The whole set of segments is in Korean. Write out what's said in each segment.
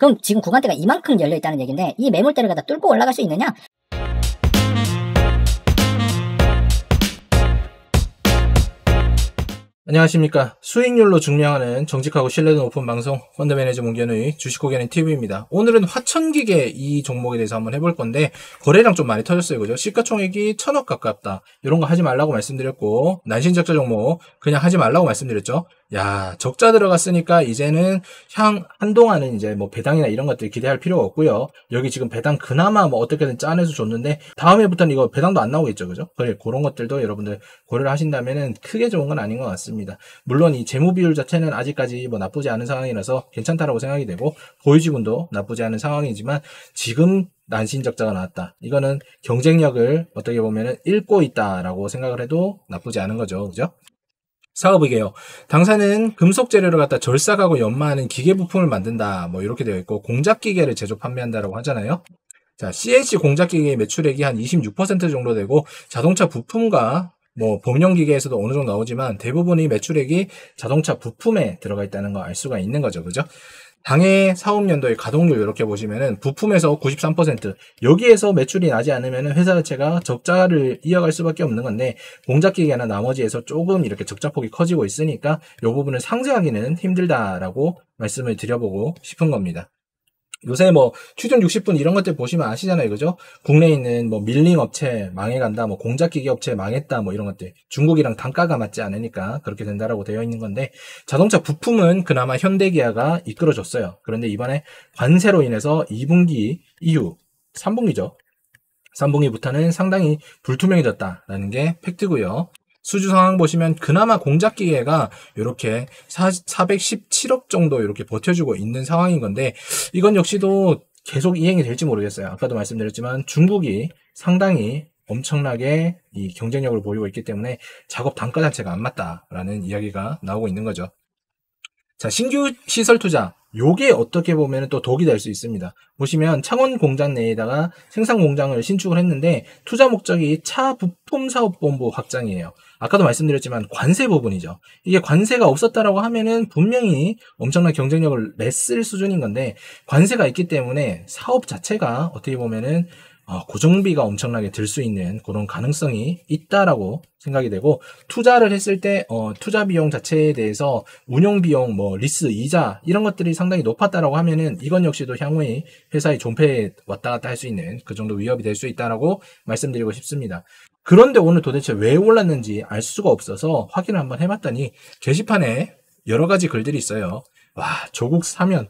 그럼 지금 구간대가 이만큼 열려 있다는 얘기인데 이 매물대를 갖다 뚫고 올라갈 수 있느냐? 안녕하십니까. 수익률로 증명하는 정직하고 신뢰도 높은 방송 펀드매니저 문견의 주식고개는 TV입니다. 오늘은 화천기계 이 종목에 대해서 한번 해볼 건데 거래량 좀 많이 터졌어요. 그죠? 시가총액이 1000억 가깝다. 이런 거 하지 말라고 말씀드렸고 난신적자 종목 그냥 하지 말라고 말씀드렸죠. 야, 적자 들어갔으니까 이제는 한동안은 이제 뭐 배당이나 이런 것들 기대할 필요가 없고요. 여기 지금 배당 그나마 뭐 어떻게든 짜내서 줬는데 다음 해부터는 이거 배당도 안 나오겠죠. 그죠? 그래, 그런 것들도 여러분들 고려를 하신다면은 크게 좋은 건 아닌 것 같습니다. 물론 이 재무 비율 자체는 아직까지 뭐 나쁘지 않은 상황이라서 괜찮다라고 생각이 되고 보유지분도 나쁘지 않은 상황이지만 지금 난신적자가 나왔다. 이거는 경쟁력을 어떻게 보면은 잃고 있다라고 생각을 해도 나쁘지 않은 거죠. 그죠? 사업이게요. 당사는 금속 재료를 갖다 절삭하고 연마하는 기계 부품을 만든다. 뭐 이렇게 되어 있고 공작 기계를 제조 판매한다라고 하잖아요. 자, CNC 공작 기계의 매출액이 한 26% 정도 되고 자동차 부품과 뭐 범용 기계에서도 어느 정도 나오지만 대부분이 매출액이 자동차 부품에 들어가 있다는 거 알 수가 있는 거죠. 그죠? 당해 사업연도의 가동률 이렇게 보시면은 부품에서 93%, 여기에서 매출이 나지 않으면 회사 자체가 적자를 이어갈 수밖에 없는 건데 공작기계나 나머지에서 조금 이렇게 적자폭이 커지고 있으니까 이 부분을 상쇄하기는 힘들다라고 말씀을 드려보고 싶은 겁니다. 요새 뭐 취준 60분 이런 것들 보시면 아시잖아요. 그죠? 국내에 있는 뭐 밀링 업체 망해간다, 뭐 공작기계 업체 망했다, 뭐 이런 것들. 중국이랑 단가가 맞지 않으니까 그렇게 된다라고 되어 있는 건데 자동차 부품은 그나마 현대기아가 이끌어줬어요. 그런데 이번에 관세로 인해서 2분기 이후 3분기죠. 3분기부터는 상당히 불투명해졌다라는 게 팩트고요. 수주 상황 보시면 그나마 공작기계가 이렇게 417억 정도 이렇게 버텨주고 있는 상황인 건데 이건 역시도 계속 이행이 될지 모르겠어요. 아까도 말씀드렸지만 중국이 상당히 엄청나게 이 경쟁력을 보이고 있기 때문에 작업 단가 자체가 안 맞다라는 이야기가 나오고 있는 거죠. 자, 신규 시설 투자. 요게 어떻게 보면 또 독이 될 수 있습니다. 보시면 창원 공장 내에다가 생산 공장을 신축을 했는데 투자 목적이 차 부품 사업본부 확장이에요. 아까도 말씀드렸지만 관세 부분이죠. 이게 관세가 없었다라고 하면은 분명히 엄청난 경쟁력을 냈을 수준인 건데 관세가 있기 때문에 사업 자체가 어떻게 보면은 고정비가 엄청나게 들 수 있는 그런 가능성이 있다라고 생각이 되고 투자를 했을 때 투자 비용 자체에 대해서 운용 비용, 뭐 리스, 이자 이런 것들이 상당히 높았다라고 하면은 이건 역시도 향후에 회사의 존폐에 왔다 갔다 할 수 있는 그 정도 위협이 될 수 있다라고 말씀드리고 싶습니다. 그런데 오늘 도대체 왜 올랐는지 알 수가 없어서 확인을 한번 해봤더니 게시판에 여러 가지 글들이 있어요. 와, 조국 사면.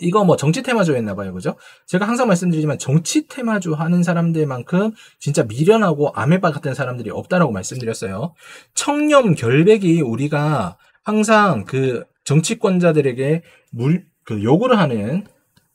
이거 뭐 정치 테마주였나봐요. 그죠? 제가 항상 말씀드리지만 정치 테마주 하는 사람들만큼 진짜 미련하고 아메바 같은 사람들이 없다라고 말씀드렸어요. 청렴 결백이 우리가 항상 그 정치권자들에게 요구를 하는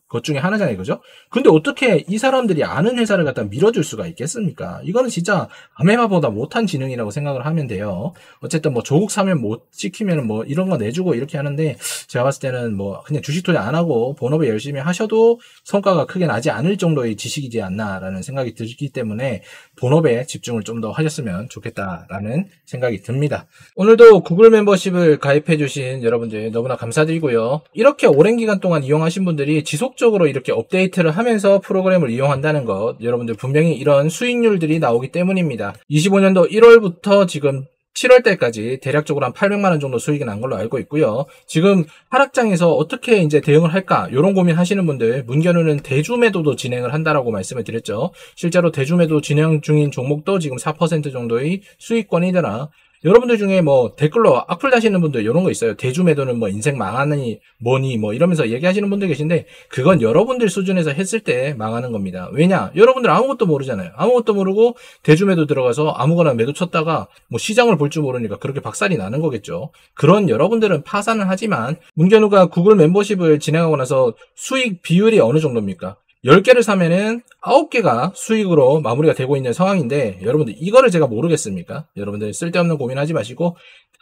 것 중에 하나잖아요. 그죠? 근데 어떻게 이 사람들이 아는 회사를 갖다 밀어줄 수가 있겠습니까? 이거는 진짜 아메바보다 못한 지능이라고 생각을 하면 돼요. 어쨌든 뭐 조국 사면 못 지키면 뭐 이런 거 내주고 이렇게 하는데 제가 봤을 때는 뭐 그냥 주식 투자 안 하고 본업에 열심히 하셔도 성과가 크게 나지 않을 정도의 지식이지 않나라는 생각이 들기 때문에 본업에 집중을 좀 더 하셨으면 좋겠다라는 생각이 듭니다. 오늘도 구글 멤버십을 가입해 주신 여러분들 너무나 감사드리고요. 이렇게 오랜 기간 동안 이용하신 분들이 지속적으로 이렇게 업데이트를 하면서 프로그램을 이용한다는 것, 여러분들 분명히 이런 수익률들이 나오기 때문입니다. 25년도 1월부터 지금 7월 때까지 대략적으로 한 800만 원 정도 수익이 난 걸로 알고 있고요. 지금 하락장에서 어떻게 이제 대응을 할까? 이런 고민 하시는 분들, 문견우는 대주매도도 진행을 한다라고 말씀을 드렸죠. 실제로 대주매도 진행 중인 종목도 지금 4% 정도의 수익권이더라. 여러분들 중에 뭐 댓글로 악플 다시는 분들 이런 거 있어요. 대주매도는 뭐 인생 망하니 뭐니 뭐 이러면서 얘기하시는 분들 계신데 그건 여러분들 수준에서 했을 때 망하는 겁니다. 왜냐? 여러분들 아무것도 모르잖아요. 아무것도 모르고 대주매도 들어가서 아무거나 매도 쳤다가 뭐 시장을 볼 줄 모르니까 그렇게 박살이 나는 거겠죠. 그런 여러분들은 파산을 하지만 문견우가 구글 멤버십을 진행하고 나서 수익 비율이 어느 정도입니까? 10개를 사면은 9개가 수익으로 마무리가 되고 있는 상황인데 여러분들 이거를 제가 모르겠습니까? 여러분들 쓸데없는 고민하지 마시고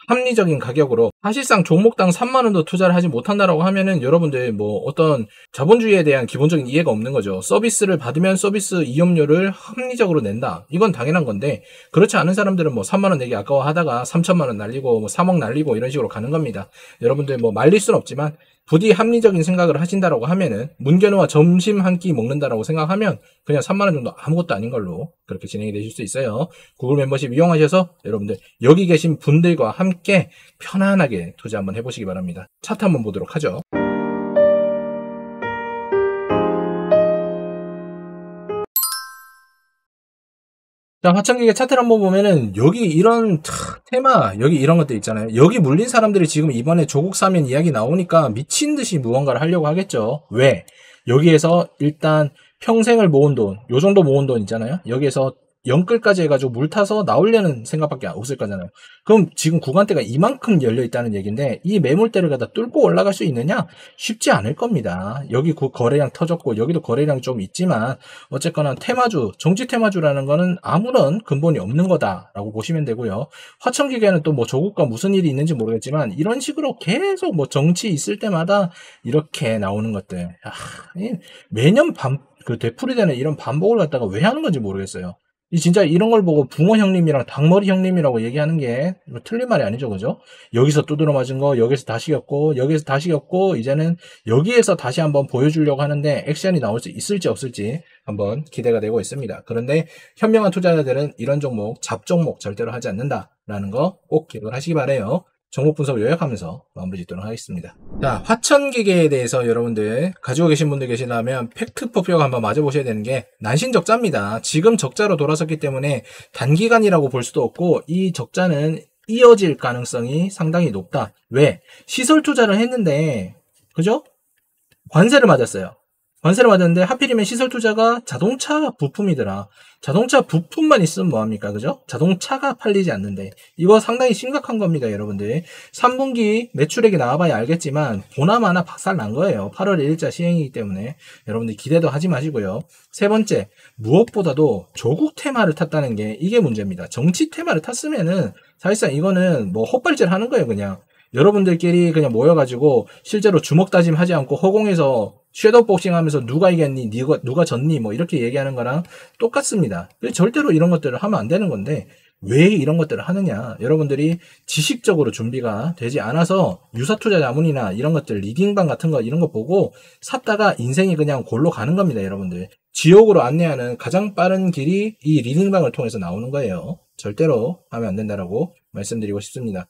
합리적인 가격으로 사실상 종목당 3만원도 투자를 하지 못한다라고 하면은 여러분들 뭐 어떤 자본주의에 대한 기본적인 이해가 없는 거죠. 서비스를 받으면 서비스 이용료를 합리적으로 낸다. 이건 당연한 건데 그렇지 않은 사람들은 뭐 3만원 내기 아까워 하다가 3천만원 날리고 뭐 3억 날리고 이런 식으로 가는 겁니다. 여러분들 뭐 말릴 순 없지만 부디 합리적인 생각을 하신다라고 하면은 문견우와 점심 한 끼 먹는다라고 생각하면 그냥 3만원 정도 아무것도 아닌 걸로 그렇게 진행이 되실 수 있어요. 구글 멤버십 이용하셔서 여러분들 여기 계신 분들과 함께 편안하게 투자 한번 해보시기 바랍니다. 차트 한번 보도록 하죠. 자, 화천기계 차트를 한번 보면은, 여기 이런, 테마, 여기 이런 것들 있잖아요. 여기 물린 사람들이 지금 이번에 조국 사면 이야기 나오니까 미친 듯이 무언가를 하려고 하겠죠. 왜? 여기에서 일단 평생을 모은 돈, 요 정도 모은 돈 있잖아요. 여기에서 영끌까지 해가지고 물 타서 나오려는 생각밖에 없을 거잖아요. 그럼 지금 구간대가 이만큼 열려 있다는 얘기인데 이 매물대를 갖다 뚫고 올라갈 수 있느냐? 쉽지 않을 겁니다. 여기 거래량 터졌고 여기도 거래량 좀 있지만 어쨌거나 테마주, 정치 테마주라는 거는 아무런 근본이 없는 거다라고 보시면 되고요. 화천기계는 또 뭐 조국과 무슨 일이 있는지 모르겠지만 이런 식으로 계속 뭐 정치 있을 때마다 이렇게 나오는 것들. 매년 되풀이되는 이런 반복을 갖다가 왜 하는 건지 모르겠어요. 진짜 이런 걸 보고 붕어 형님이랑 닭머리 형님이라고 얘기하는 게 틀린 말이 아니죠, 그죠? 여기서 두드러 맞은 거, 여기서 다시 겪고, 여기서 다시 겪고, 이제는 여기에서 다시 한번 보여주려고 하는데 액션이 나올 수 있을지 없을지 한번 기대가 되고 있습니다. 그런데 현명한 투자자들은 이런 종목, 잡종목 절대로 하지 않는다라는 거 꼭 기억을 하시기 바라요. 종목 분석 요약하면서 마무리 짓도록 하겠습니다. 자, 화천기계에 대해서 여러분들 가지고 계신 분들 계시다면 팩트 퍼프력 한번 맞아보셔야 되는 게 난신적자입니다. 지금 적자로 돌아섰기 때문에 단기간이라고 볼 수도 없고 이 적자는 이어질 가능성이 상당히 높다. 왜? 시설 투자를 했는데 그죠? 관세를 맞았어요. 관세를 맞았는데 하필이면 시설 투자가 자동차 부품이더라. 자동차 부품만 있으면 뭐합니까? 그죠? 자동차가 팔리지 않는데 이거 상당히 심각한 겁니다, 여러분들. 3분기 매출액이 나와봐야 알겠지만 보나마나 박살 난 거예요. 8월 1일자 시행이기 때문에 여러분들 기대도 하지 마시고요. 세 번째, 무엇보다도 조국 테마를 탔다는 게 이게 문제입니다. 정치 테마를 탔으면은 사실상 이거는 뭐 헛발질 하는 거예요, 그냥. 여러분들끼리 그냥 모여가지고 실제로 주먹 다짐 하지 않고 허공에서 섀도우 복싱 하면서 누가 이겼니, 누가 졌니, 뭐 이렇게 얘기하는 거랑 똑같습니다. 절대로 이런 것들을 하면 안 되는 건데 왜 이런 것들을 하느냐. 여러분들이 지식적으로 준비가 되지 않아서 유사투자 자문이나 이런 것들, 리딩방 같은 거 이런 거 보고 샀다가 인생이 그냥 골로 가는 겁니다, 여러분들. 지옥으로 안내하는 가장 빠른 길이 이 리딩방을 통해서 나오는 거예요. 절대로 하면 안 된다라고 말씀드리고 싶습니다.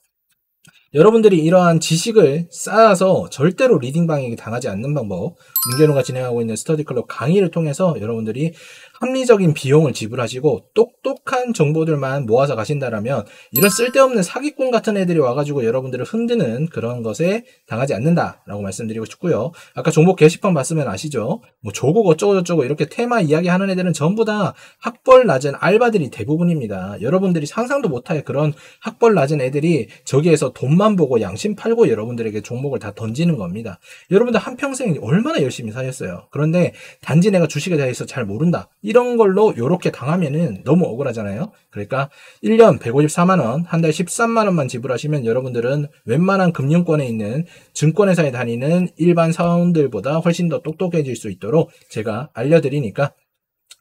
여러분들이 이러한 지식을 쌓아서 절대로 리딩방에게 당하지 않는 방법, 문견우가 진행하고 있는 스터디클럽 강의를 통해서 여러분들이 합리적인 비용을 지불하시고 똑똑한 정보들만 모아서 가신다라면 이런 쓸데없는 사기꾼 같은 애들이 와가지고 여러분들을 흔드는 그런 것에 당하지 않는다라고 말씀드리고 싶고요. 아까 종목 게시판 봤으면 아시죠? 뭐 조국 어쩌고저쩌고 이렇게 테마 이야기하는 애들은 전부 다 학벌 낮은 알바들이 대부분입니다. 여러분들이 상상도 못할 그런 학벌 낮은 애들이 저기에서 돈만 보고 양심 팔고 여러분들에게 종목을 다 던지는 겁니다. 여러분들 한평생 얼마나 열심히 사셨어요. 그런데 단지 내가 주식에 대해서 잘 모른다. 이런 걸로 요렇게 당하면은 너무 억울하잖아요. 그러니까 1년 154만원, 한 달 13만원만 지불하시면 여러분들은 웬만한 금융권에 있는 증권회사에 다니는 일반 사원들보다 훨씬 더 똑똑해질 수 있도록 제가 알려드리니까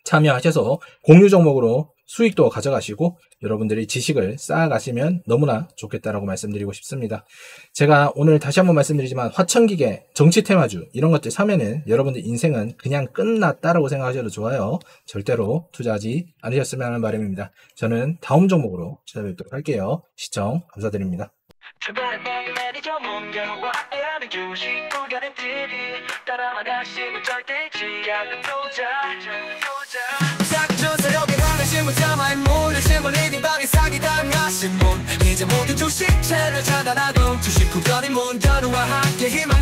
참여하셔서 공유 종목으로 수익도 가져가시고 여러분들이 지식을 쌓아가시면 너무나 좋겠다라고 말씀드리고 싶습니다. 제가 오늘 다시 한번 말씀드리지만 화천기계, 정치 테마주 이런 것들 사면은 여러분들 인생은 그냥 끝났다라고 생각하셔도 좋아요. 절대로 투자하지 않으셨으면 하는 바람입니다. 저는 다음 종목으로 찾아뵙도록 할게요. 시청 감사드립니다. 이제 모두 주식 채널 차단하고 주식 구별이 문견우와 함께 힘을